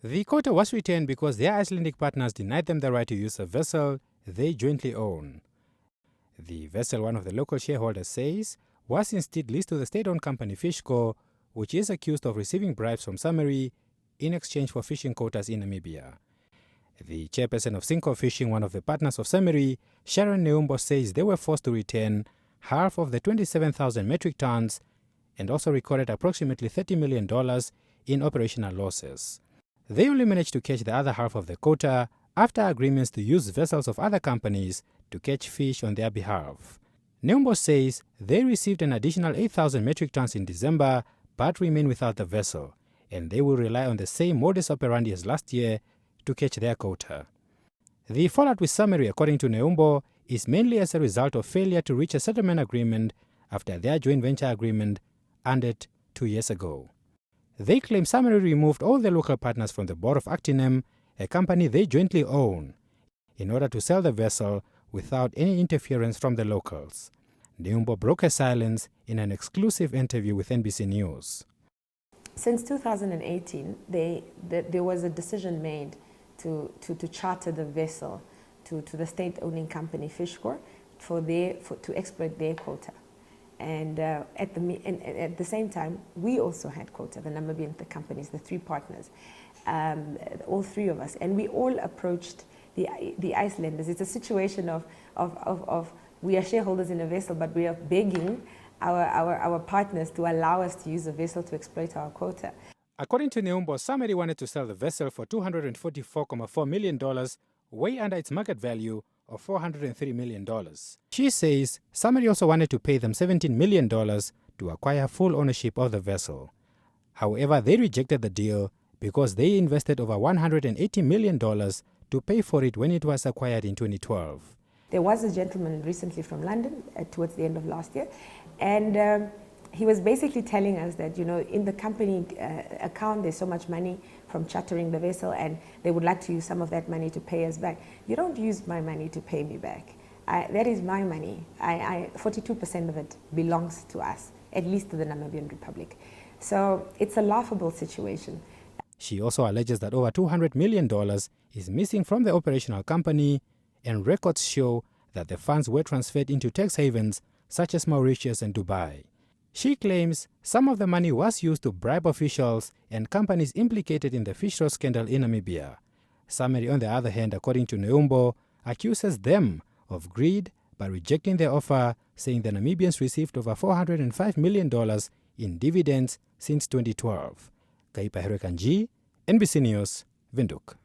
The quota was returned because their Icelandic partners denied them the right to use a vessel they jointly own. The vessel, one of the local shareholders says, was instead leased to the state-owned company Fishco, which is accused of receiving bribes from Samherji in exchange for fishing quotas in Namibia. The chairperson of Sinco Fishing, one of the partners of Samherji, Sharon Neumbo, says they were forced to return half of the 27,000 metric tons and also recorded approximately $30 million in operational losses. They only managed to catch the other half of the quota after agreements to use vessels of other companies to catch fish on their behalf. Neumbo says they received an additional 8,000 metric tons in December but remain without the vessel, and they will rely on the same modus operandi as last year to catch their quota. The fallout with Samherji, according to Neumbo, is mainly as a result of failure to reach a settlement agreement after their joint venture agreement ended 2 years ago. They claim Samherji removed all their local partners from the board of Actinem, a company they jointly own, in order to sell the vessel without any interference from the locals. Neumbo broke her silence in an exclusive interview with NBC News. Since 2018, there was a decision made to charter the vessel to the state-owning company Fishco to exploit their quota. And at the same time, we also had quota, the Namibian companies, the three partners, all three of us, and we all approached the Icelanders. It's a situation of we are shareholders in a vessel, but we are begging our partners to allow us to use the vessel to exploit our quota. According to Neumbo, Samherji wanted to sell the vessel for $244.4 million, way under its market value of $403 million. She says Samherji also wanted to pay them $17 million to acquire full ownership of the vessel. However, they rejected the deal because they invested over $180 million to pay for it when it was acquired in 2012. There was a gentleman recently from London towards the end of last year, and he was basically telling us that, you know, in the company account there's so much money from chartering the vessel, and they would like to use some of that money to pay us back. You don't use my money to pay me back. That is my money. 42% of it belongs to us, at least to the Namibian Republic. So it's a laughable situation. She also alleges that over $200 million is missing from the operational company, and records show that the funds were transferred into tax havens such as Mauritius and Dubai. She claims some of the money was used to bribe officials and companies implicated in the fish roast scandal in Namibia. Samherji, on the other hand, according to Neumbo, accuses them of greed by rejecting their offer, saying the Namibians received over $405 million in dividends since 2012. Kaipa Herekanji, NBC News, Windhoek.